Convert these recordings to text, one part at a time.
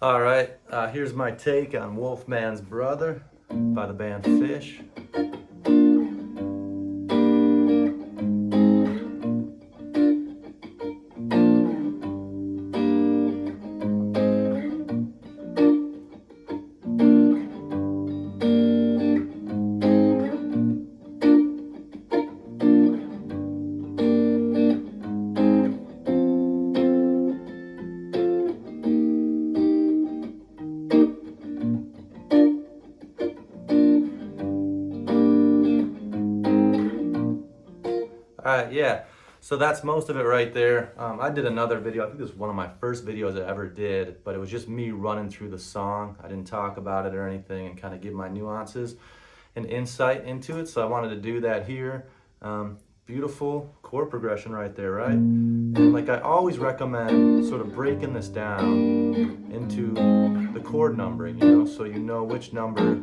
All right, here's my take on Wolfman's Brother by the band Phish. Alright, yeah, so that's most of it right there. I did another video, I think this was one of my first videos I ever did, but it was just me running through the song. I didn't talk about it or anything and kind of give my nuances and insight into it, so I wanted to do that here. Beautiful chord progression right there, right? And like I always recommend sort of breaking this down into the chord numbering, so you know which number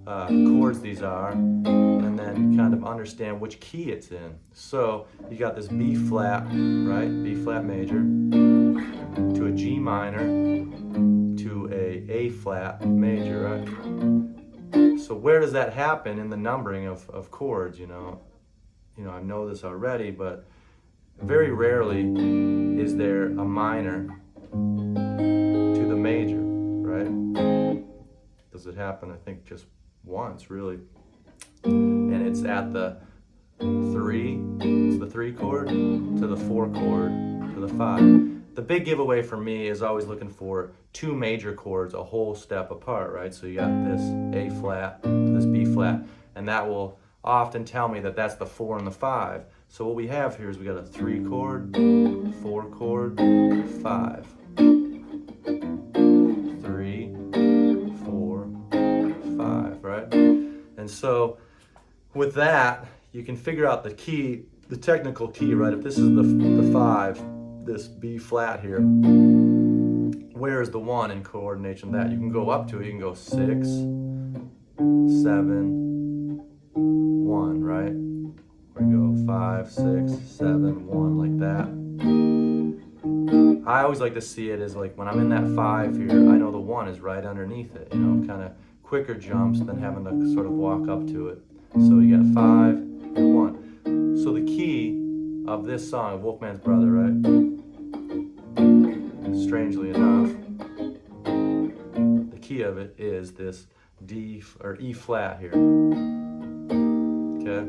chords these are, and then kind of understand which key it's in. So you got this B flat, right? B flat major, to a G minor, to a flat major, right? So where does that happen in the numbering of chords, I know this already, but very rarely is there a minor to the major, right? Does it happen? I think just once, really. And it's at the 3, it's the 3 chord, to the 4 chord, to the 5. The big giveaway for me is always looking for 2 major chords a whole step apart, right? So you got this A flat, this B flat, and that will often tell me that that's the 4 and the 5. So what we have here is we got a 3 chord, 4 chord, 5. 3, 4, 5, right? And so with that, you can figure out the key, the technical key, right? If this is the 5, this B flat here, where is the 1 in coordination with that? You can go up to it, you can go 6, 7, 1, right? We go 5, 6, 7, 1, like that. I always like to see it as like when I'm in that 5 here, I know the 1 is right underneath it, kind of quicker jumps than having to sort of walk up to it. So you got 5 and 1. So the key of this song, Wolfman's Brother, right? Strangely enough, the key of it is this D or E flat here. Okay?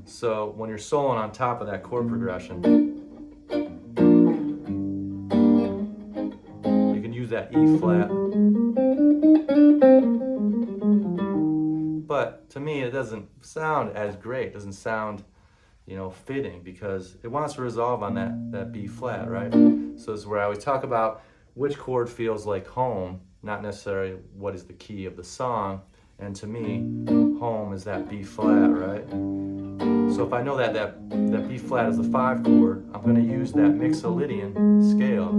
So when you're soloing on top of that chord progression, you can use that E flat. But to me, it doesn't sound as great. It doesn't sound, fitting, because it wants to resolve on that B flat, right? So this is where I always talk about which chord feels like home, not necessarily what is the key of the song. And to me, home is that B flat, right? So if I know that B flat is the 5 chord, I'm going to use that Mixolydian scale.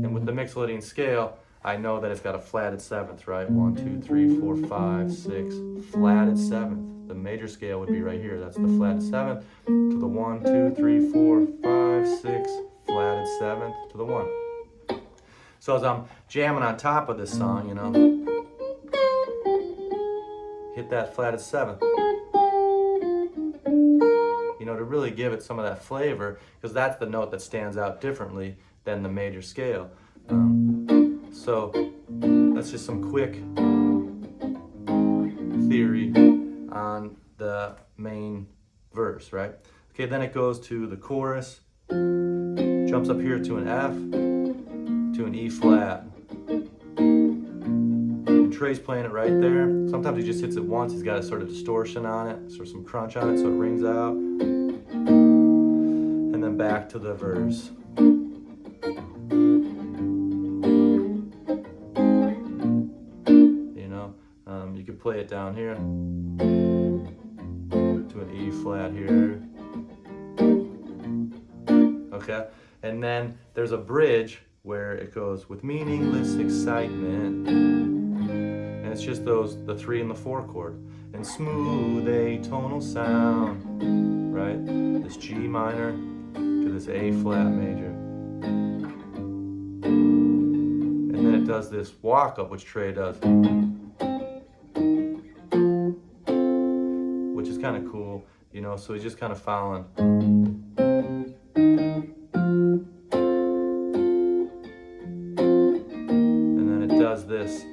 And with the Mixolydian scale, I know that it's got a flatted 7th, right? 1, 2, 3, 4, 5, 6, flatted 7th. The major scale would be right here. That's the flatted 7th to the 1, 2, 3, 4, 5, 6, flatted 7th to the 1. So as I'm jamming on top of this song, hit that flatted 7th. To really give it some of that flavor, because that's the note that stands out differently than the major scale. So that's just some quick theory on the main verse, right? Okay, then it goes to the chorus, jumps up here to an F, to an E flat. And Trey's playing it right there. Sometimes he just hits it once, he's got a sort of distortion on it, sort of some crunch on it, so it rings out. And then back to the verse. You could play it down here to an E flat here. Okay, and then there's a bridge where it goes with meaningless excitement, and it's just the 3 and the 4 chord, and smooth atonal sound, right? This G minor to this A flat major. And then it does this walk up, which Trey does, which is kind of cool, you know, so he's just kind of following. And then it does this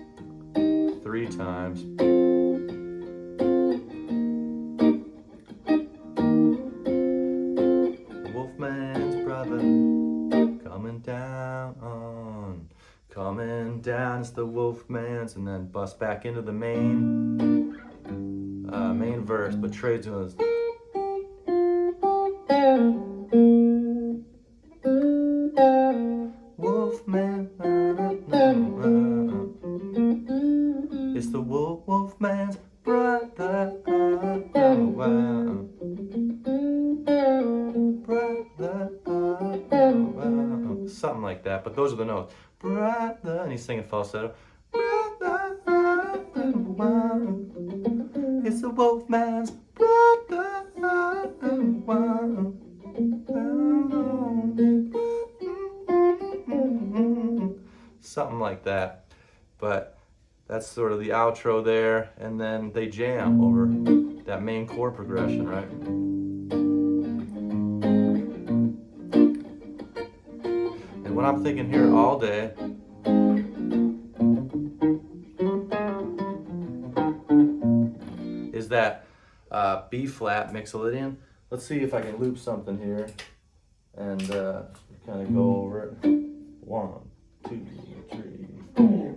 3 times. Wolfman's brother coming down, it's the Wolfman's, and then bust back into the main verse, but Trey's doing this. Wolfman, it's the Wolfman's brother, something like that, but those are the notes. Brother, and he's singing falsetto. Brother, it's the Wolfman's brother. Something like that. But that's sort of the outro there, and then they jam over that main chord progression, right? And what I'm thinking here all day is that B flat Mixolydian. Let's see if I can loop something here and kind of go over it. 1, 2, 3, 4.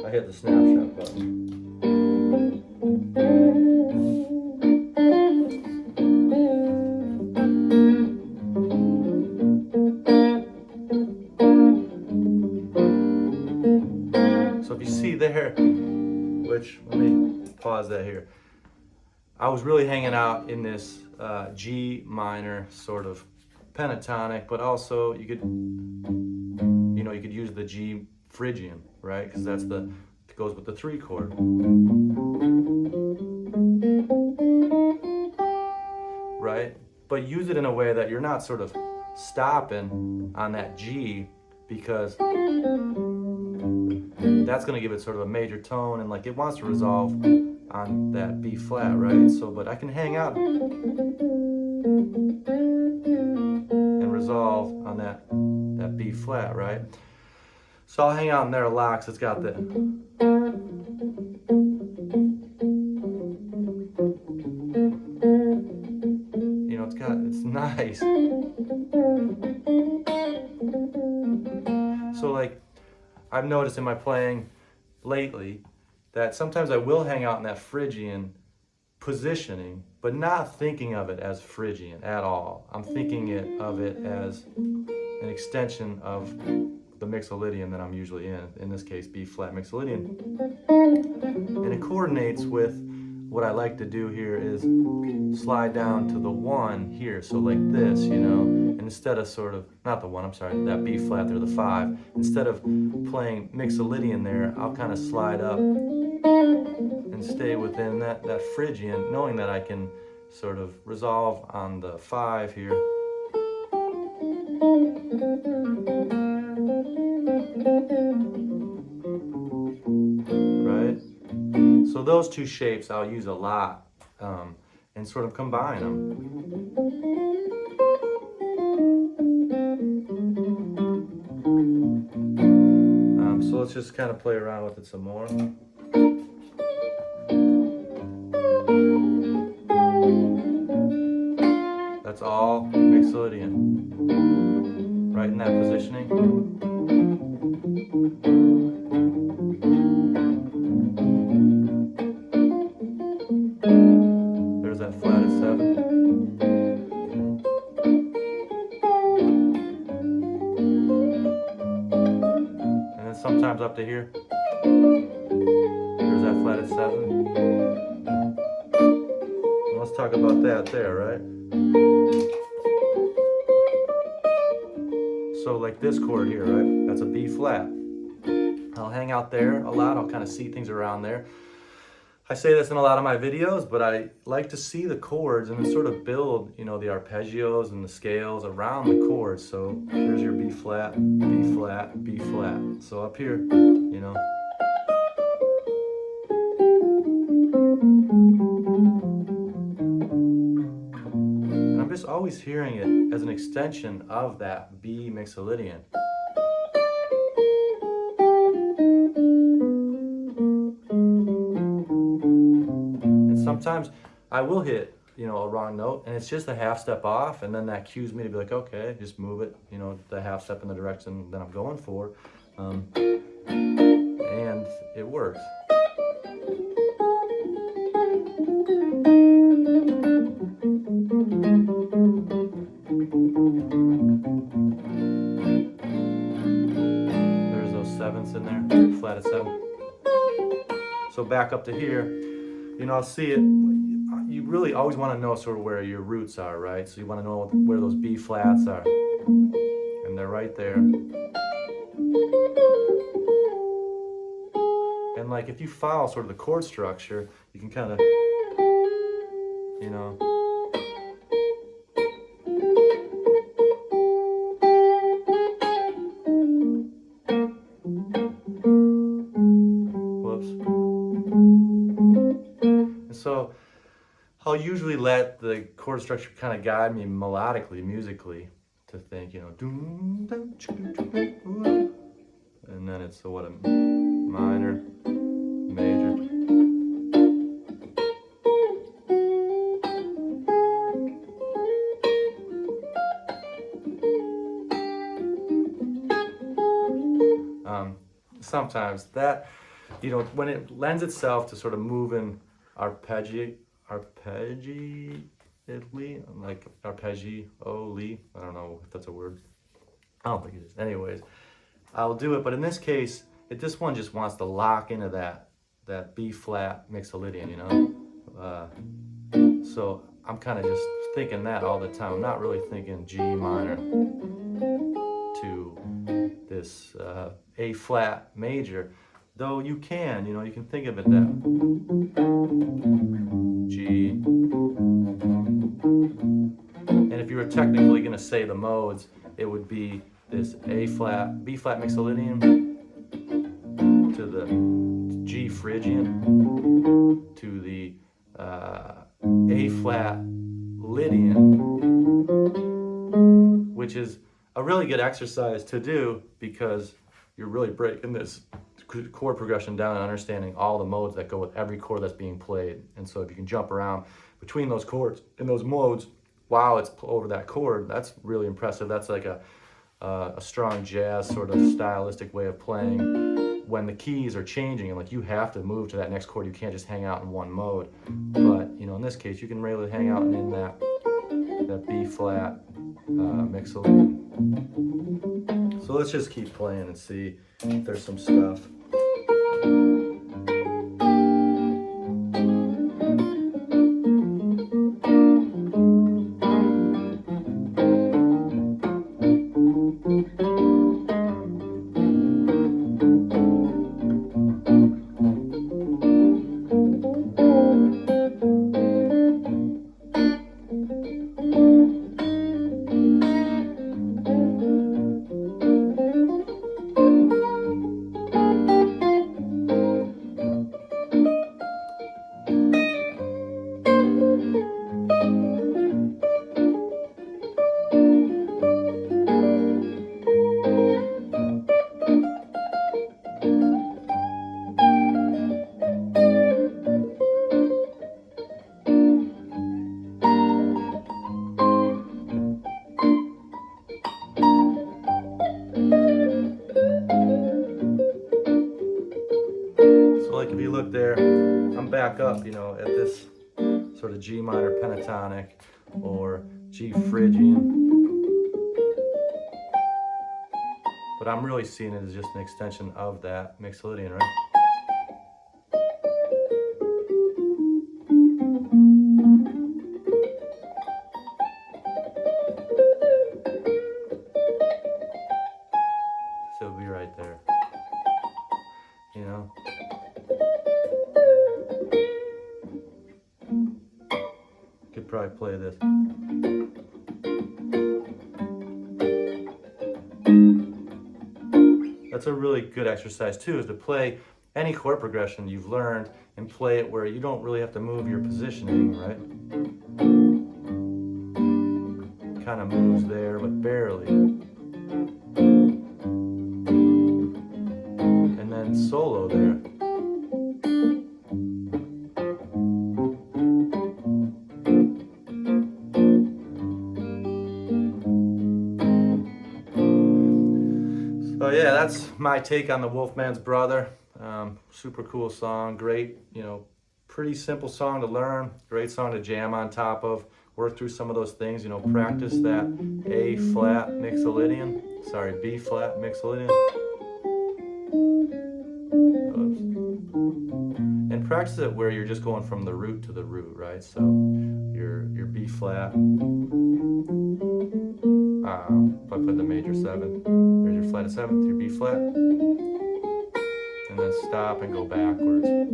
I hit the snapshot button. So if you see there, which, let me pause that here. I was really hanging out in this G minor sort of pentatonic, but also you could use the G Phrygian, right? Because that's it goes with the 3 chord. Right? But use it in a way that you're not sort of stopping on that G, because that's going to give it sort of a major tone, and like it wants to resolve on that B flat, right? So, but I can hang out and resolve on that B flat, right? So I'll hang out in there a lot because it's got the, it's nice. So like, I've noticed in my playing lately that sometimes I will hang out in that Phrygian positioning, but not thinking of it as Phrygian at all. I'm thinking of it as an extension of the Mixolydian that I'm usually in this case, B flat Mixolydian. And it coordinates with what I like to do here is slide down to the 1 here, so like this, you know, and instead of sort of, not the 1, I'm sorry, that B flat there, the 5, instead of playing Mixolydian there, I'll kind of slide up and stay within that Phrygian, knowing that I can sort of resolve on the 5 here. Right? So those 2 shapes I'll use a lot and sort of combine them. So let's just kind of play around with it some more. That's all Mixolydian. Right in that positioning. There's that flat at 7. And then sometimes up to here. There's that flat at 7. talk about that there, right? So like this chord here, right? That's a B flat. I'll hang out there a lot. I'll kind of see things around there. I say this in a lot of my videos, but I like to see the chords and then sort of build, you know, the arpeggios and the scales around the chords. So here's your B flat, B flat, B flat. So up here, you know. And I'm just always hearing it as an extension of that B Mixolydian. Sometimes I will hit, you know, a wrong note and it's just a half step off, and then that cues me to be like, okay, just move it, you know, the half step in the direction that I'm going for, and it works. There's those sevenths in there, flat at 7. So back up to here. You know, I'll see it. You really always want to know sort of where your roots are, right? So you want to know where those B flats are. And they're right there. And like if you follow sort of the chord structure, you can kind of, you know. So I'll usually let the chord structure kind of guide me melodically, musically, to think, you know, and then it's what a minor, major. Sometimes that, you know, when it lends itself to sort of moving arpeggiately, like arpeggioli, I don't know if that's a word. I don't think it is. Anyways, I'll do it, but in this case, this one just wants to lock into that B flat Mixolydian, you know? So I'm kind of just thinking that all the time. I'm not really thinking G minor to this A flat major, though you can, you know, you can think of it that G. And if you were technically going to say the modes, it would be this A flat, B flat Mixolydian to the G Phrygian to the A flat Lydian, which is a really good exercise to do because you're really breaking this chord progression down and understanding all the modes that go with every chord that's being played. And so if you can jump around between those chords and those modes while it's over that chord, that's really impressive. That's like a strong jazz sort of stylistic way of playing when the keys are changing and like you have to move to that next chord. You can't just hang out in one mode. But you know, in this case, you can really hang out in that B flat Mixolydian. So let's just keep playing and see if there's some stuff. Like if you look there, I'm back up, you know, at this sort of G minor pentatonic or G Phrygian. But I'm really seeing it as just an extension of that Mixolydian, right? should probably play this. That's a really good exercise too, is to play any chord progression you've learned and play it where you don't really have to move your positioning, right? Kind of moves there, but barely. And then solo there. So yeah, that's my take on the Wolfman's Brother. Super cool song, great, you know, pretty simple song to learn, great song to jam on top of, work through some of those things, you know, practice that A flat Mixolydian, sorry, B flat Mixolydian. Oops. And practice it where you're just going from the root to the root, right? So your B flat, if I put the major 7, there's your flat of 7th, your B flat, and then stop and go backwards, you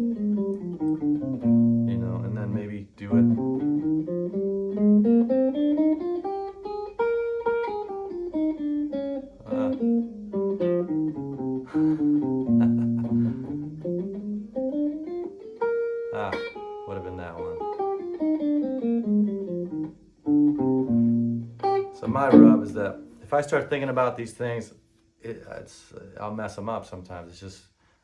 know, and then maybe do it. Would have been that one. So my rub is that if I start thinking about these things, I'll mess them up sometimes. It's just,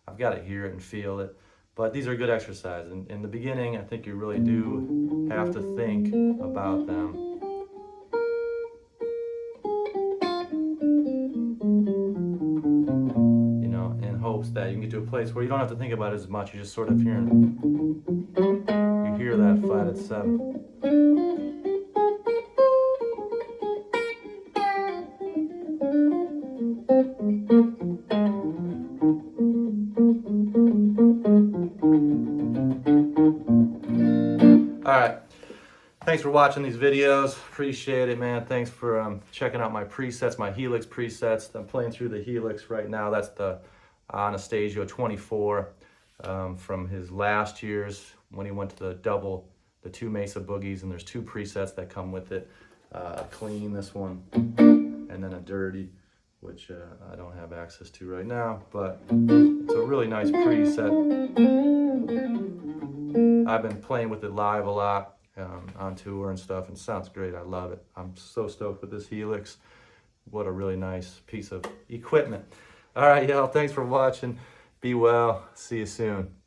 I've got to hear it and feel it. But these are good exercises. And in the beginning, I think you really do have to think about them. You know, in hopes that you can get to a place where you don't have to think about it as much. You're just sort of hearing, you hear that flat at 7. All right, thanks for watching these videos. Appreciate it, man. Thanks for checking out my presets, my Helix presets. I'm playing through the Helix right now. That's the Anastasio 24 from his last year's when he went to the 2 Mesa Boogies, and there's 2 presets that come with it. A clean, this one, and then a dirty, which I don't have access to right now, but it's a really nice preset. I've been playing with it live a lot on tour and stuff, and it sounds great. I love it. I'm so stoked with this Helix. What a really nice piece of equipment. All right, y'all, thanks for watching. Be well. See you soon.